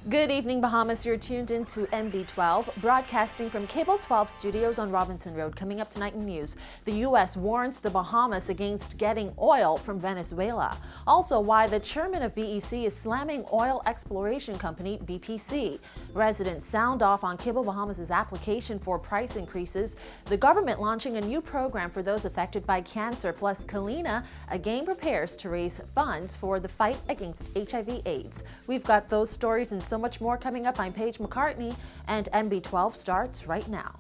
Good evening, Bahamas. You're tuned into MB12, broadcasting from Cable 12 Studios on Robinson Road. Coming up tonight in news, the U.S. warns the Bahamas against getting oil from Venezuela. Also, why the chairman of BEC is slamming oil exploration company BPC. Residents sound off on Cable Bahamas' application for price increases. The government launching a new program for those affected by cancer. Plus, Kalina again prepares to raise funds for the fight against HIV/AIDS. We've got those stories and so much more coming up. I'm Paige McCartney, and MB12 starts right now.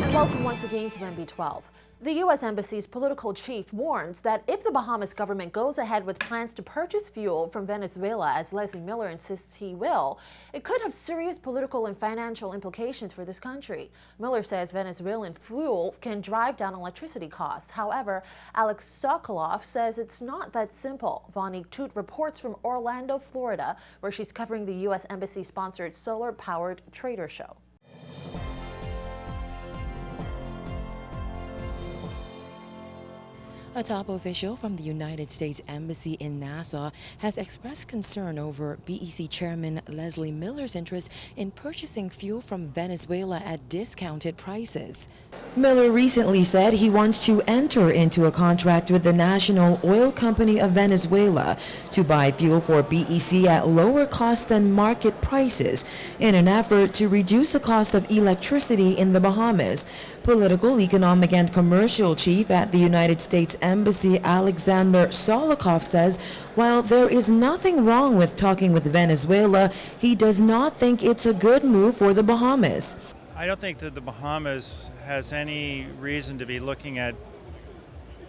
And welcome once again to MB12. The U.S. Embassy's political chief warns that if the Bahamas government goes ahead with plans to purchase fuel from Venezuela, as Leslie Miller insists he will, it could have serious political and financial implications for this country. Miller says Venezuelan fuel can drive down electricity costs. However, Alex Sokoloff says it's not that simple. Vonnie Toot reports from Orlando, Florida, where she's covering the U.S. Embassy-sponsored solar-powered trader show. A top official from the United States Embassy in Nassau has expressed concern over BEC Chairman Leslie Miller's interest in purchasing fuel from Venezuela at discounted prices. Miller recently said he wants to enter into a contract with the National Oil Company of Venezuela to buy fuel for BEC at lower cost than market prices in an effort to reduce the cost of electricity in the Bahamas. Political, economic, and commercial chief at the United States Embassy, Alexander Solokoff, says while there is nothing wrong with talking with Venezuela, he does not think it's a good move for the Bahamas. I don't think that the Bahamas has any reason to be looking at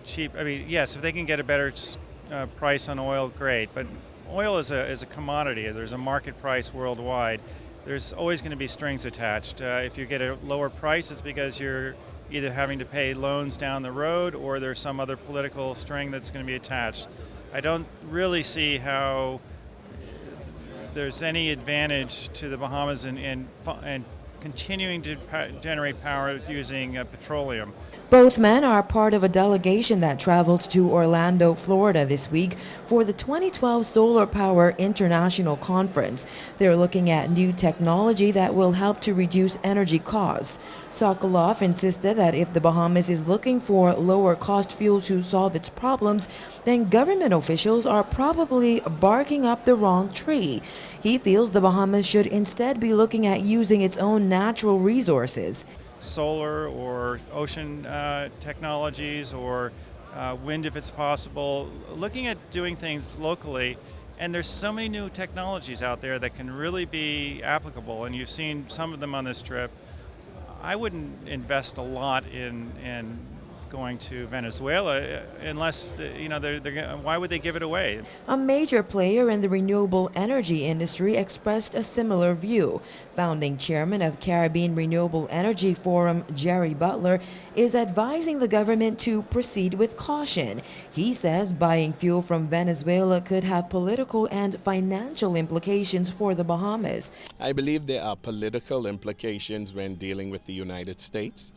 cheap. I mean, yes, if they can get a better price on oil, great. But oil is a commodity. There's a market price worldwide. There's always going to be strings attached. If you get a lower price, it's because you're either having to pay loans down the road or there's some other political string that's going to be attached. I don't really see how there's any advantage to the Bahamas in continuing to generate power using petroleum. Both men are part of a delegation that traveled to Orlando, Florida this week for the 2012 Solar Power International Conference. They're looking at new technology that will help to reduce energy costs. Sokoloff insisted that if the Bahamas is looking for lower cost fuel to solve its problems, then government officials are probably barking up the wrong tree. He feels the Bahamas should instead be looking at using its own natural resources. Solar or ocean technologies or wind if it's possible, looking at doing things locally. And there's so many new technologies out there that can really be applicable, and you've seen some of them on this trip. I wouldn't invest a lot in going to Venezuela unless, why would they give it away? A major player in the renewable energy industry expressed a similar view. Founding chairman of Caribbean Renewable Energy Forum, Jerry Butler, is advising the government to proceed with caution. He says buying fuel from Venezuela could have political and financial implications for the Bahamas. I believe there are political implications when dealing with the United States.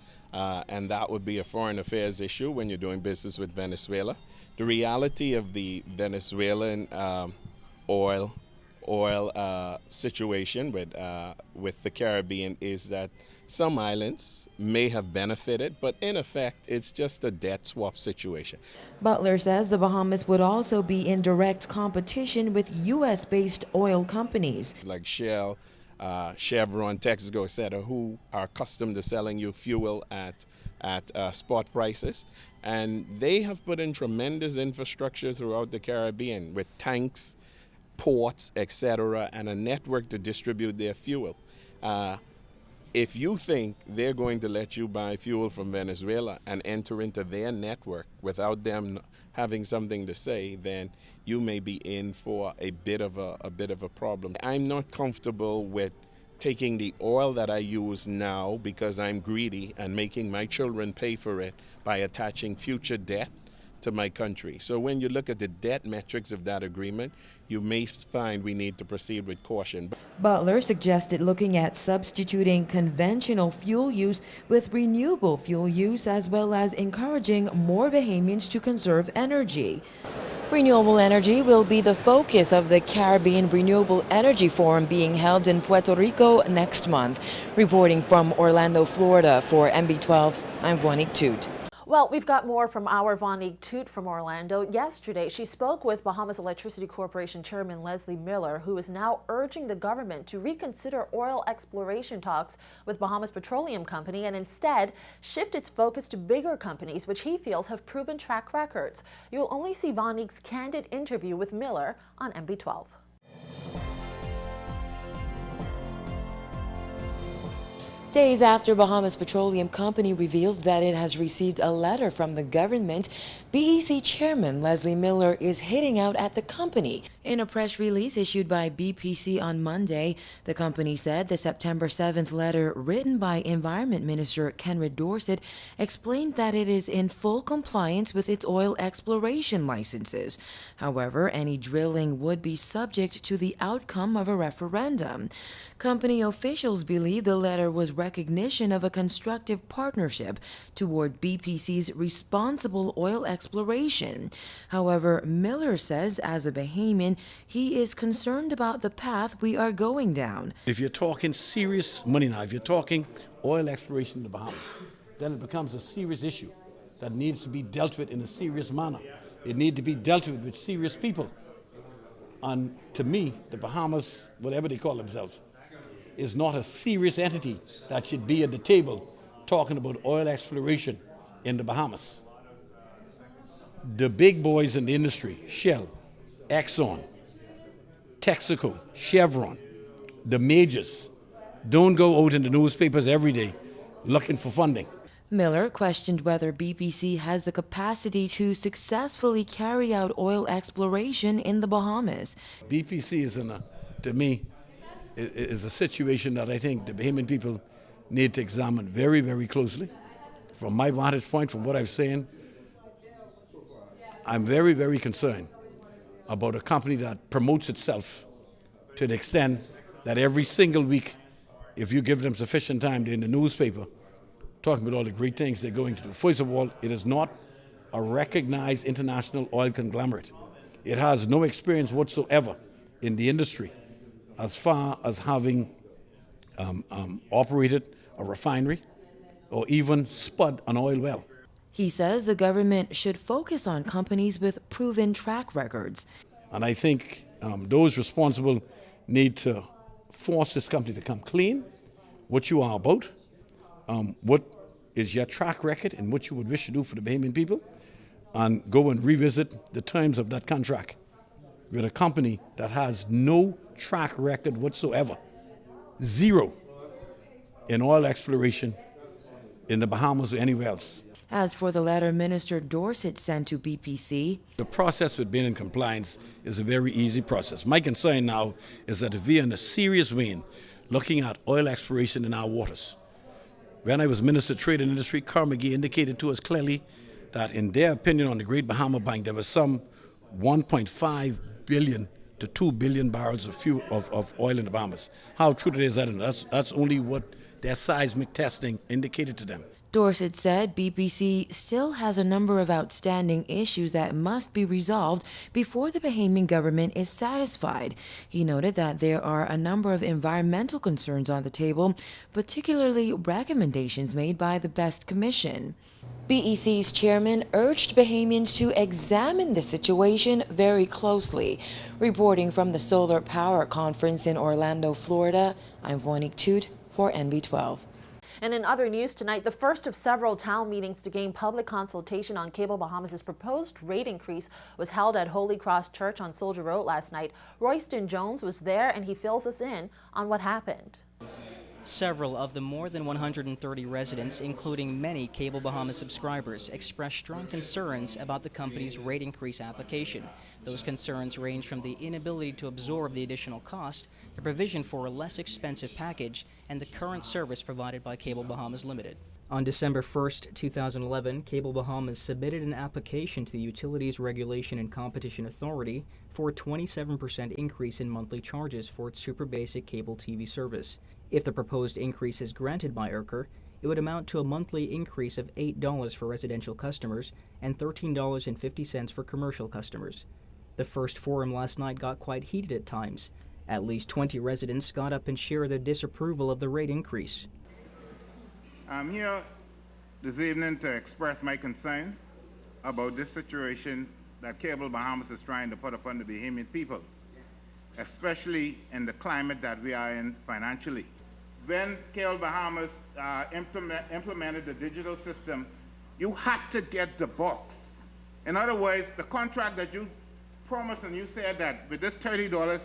And that would be a foreign affairs issue when you're doing business with Venezuela. The reality of the Venezuelan oil situation with the Caribbean is that some islands may have benefited, but in effect, it's just a debt swap situation. Butler says the Bahamas would also be in direct competition with U.S.-based oil companies like Shell, Chevron, Texaco, etc., who are accustomed to selling you fuel at spot prices. And they have put in tremendous infrastructure throughout the Caribbean with tanks, ports, etc., and a network to distribute their fuel. If you think they're going to let you buy fuel from Venezuela and enter into their network without them having something to say, then you may be in for a bit of a problem. I'm not comfortable with taking the oil that I use now because I'm greedy and making my children pay for it by attaching future debt to my country. So when you look at the debt metrics of that agreement, you may find we need to proceed with caution. Butler suggested looking at substituting conventional fuel use with renewable fuel use, as well as encouraging more Bahamians to conserve energy. Renewable energy will be the focus of the Caribbean Renewable Energy Forum being held in Puerto Rico next month. Reporting from Orlando, Florida for MB12, I'm Vonique Toot. Well, we've got more from our Vonique Toot from Orlando. Yesterday, she spoke with Bahamas Electricity Corporation Chairman Leslie Miller, who is now urging the government to reconsider oil exploration talks with Bahamas Petroleum Company and instead shift its focus to bigger companies, which he feels have proven track records. You'll only see Vonique's candid interview with Miller on MB12. Days after Bahamas Petroleum Company revealed that it has received a letter from the government, BEC Chairman Leslie Miller is hitting out at the company. In a press release issued by BPC on Monday, the company said the September 7th letter written by Environment Minister Kenred Dorsett explained that it is in full compliance with its oil exploration licenses. However, any drilling would be subject to the outcome of a referendum. Company officials believe the letter was recognition of a constructive partnership toward BPC's responsible oil exploration. However, Miller says, as a Bahamian, he is concerned about the path we are going down. If you're talking serious money now, if you're talking oil exploration in the Bahamas, then it becomes a serious issue that needs to be dealt with in a serious manner. It needs to be dealt with serious people. And to me, the Bahamas, whatever they call themselves, is not a serious entity that should be at the table talking about oil exploration in the Bahamas. The big boys in the industry, Shell, Exxon, Texaco, Chevron, the majors, don't go out in the newspapers every day looking for funding. Miller questioned whether BPC has the capacity to successfully carry out oil exploration in the Bahamas. BPC is to me, is a situation that I think the Bahamian people need to examine very, very closely. From my vantage point, from what I've seen, I'm very, very concerned about a company that promotes itself to the extent that every single week, if you give them sufficient time, they're in the newspaper talking about all the great things they're going to do. First of all, it is not a recognized international oil conglomerate. It has no experience whatsoever in the industry as far as having operated a refinery or even spud an oil well. He says the government should focus on companies with proven track records. And I think those responsible need to force this company to come clean, what you are about, what is your track record and what you would wish to do for the Bahamian people, and go and revisit the terms of that contract with a company that has no track record whatsoever, zero, in oil exploration in the Bahamas or anywhere else. As for the letter Minister Dorsett sent to BPC, the process with being in compliance is a very easy process. My concern now is that if we are in a serious vein looking at oil exploration in our waters, when I was Minister of Trade and Industry, Carnegie indicated to us clearly that in their opinion on the Great Bahama Bank, there was some 1.5 billion to 2 billion barrels of oil in the Bahamas. How true that is, I don't know. That's only what their seismic testing indicated to them. Dorsett said BPC still has a number of outstanding issues that must be resolved before the Bahamian government is satisfied. He noted that there are a number of environmental concerns on the table, particularly recommendations made by the Best Commission. BEC's chairman urged Bahamians to examine the situation very closely. Reporting from the Solar Power Conference in Orlando, Florida, I'm Vonique Toot for NB12. And in other news tonight, the first of several town meetings to gain public consultation on Cable Bahamas' proposed rate increase was held at Holy Cross Church on Soldier Road last night. Royston Jones was there and he fills us in on what happened. Several of the more than 130 residents, including many Cable Bahamas subscribers, expressed strong concerns about the company's rate increase application. Those concerns range from the inability to absorb the additional cost, the provision for a less expensive package, and the current service provided by Cable Bahamas Limited. On December 1st, 2011, Cable Bahamas submitted an application to the Utilities Regulation and Competition Authority for a 27% increase in monthly charges for its super basic cable TV service. If the proposed increase is granted by ERCOR, it would amount to a monthly increase of $8 for residential customers and $13.50 for commercial customers. The first forum last night got quite heated at times. At least 20 residents got up and shared their disapproval of the rate increase. I'm here this evening to express my concern about this situation that Cable Bahamas is trying to put upon the Bahamian people, especially in the climate that we are in financially. When Cable Bahamas implemented the digital system, you had to get the box. In other words, the contract that you promised and you said that with this $30,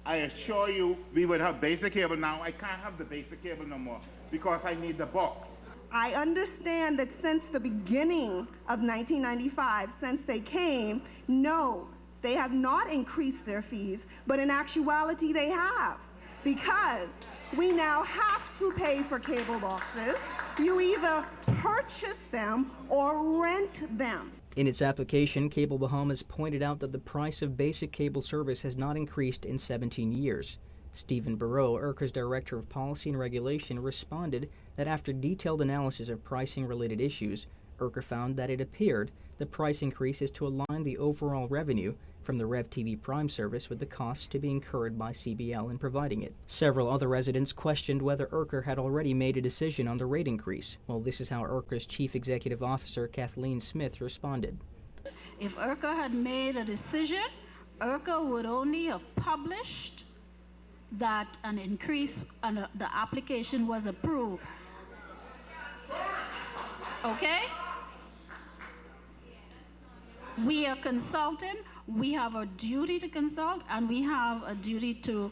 I assure you we would have basic cable. Now I can't have the basic cable no more because I need the box. I understand that since the beginning of 1995, since they came, no, they have not increased their fees, but in actuality they have, because we now have to pay for cable boxes. You either purchase them or rent them. In its application, Cable Bahamas pointed out that the price of basic cable service has not increased in 17 years. Stephen Barreau, ERCOR's Director of Policy and Regulation, responded that after detailed analysis of pricing-related issues, ERCOR found that it appeared the price increase is to align the overall revenue from the Rev TV Prime service with the costs to be incurred by CBL in providing it. Several other residents questioned whether ERCOR had already made a decision on the rate increase. Well, this is how ERCOR's Chief Executive Officer Kathleen Smith responded. If ERCOR had made a decision, ERCOR would only have published that an increase and the application was approved. Okay? We are consulting. We have a duty to consult, and we have a duty to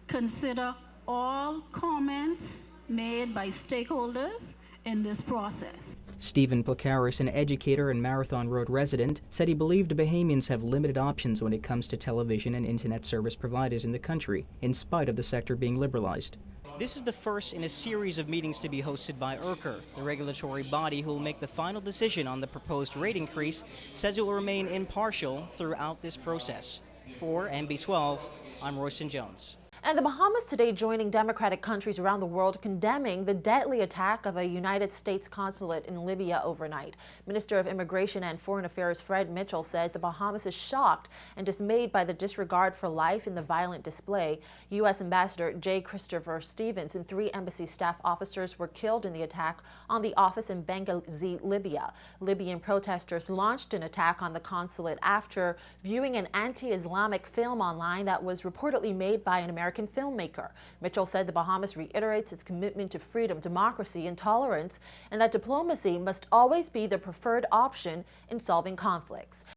consider all comments made by stakeholders in this process. Stephen Placaris, an educator and Marathon Road resident, said he believed Bahamians have limited options when it comes to television and internet service providers in the country, in spite of the sector being liberalized. This is the first in a series of meetings to be hosted by ERCOR. The regulatory body who will make the final decision on the proposed rate increase says it will remain impartial throughout this process. For NB12, I'm Royston Jones. And the Bahamas today joining democratic countries around the world condemning the deadly attack of a United States consulate in Libya overnight. Minister of Immigration and Foreign Affairs Fred Mitchell said the Bahamas is shocked and dismayed by the disregard for life in the violent display. U.S. Ambassador J. Christopher Stevens and 3 embassy staff officers were killed in the attack on the office in Benghazi, Libya. Libyan protesters launched an attack on the consulate after viewing an anti-Islamic film online that was reportedly made by an American filmmaker. Mitchell said the Bahamas reiterates its commitment to freedom, democracy, and tolerance, and that diplomacy must always be the preferred option in solving conflicts.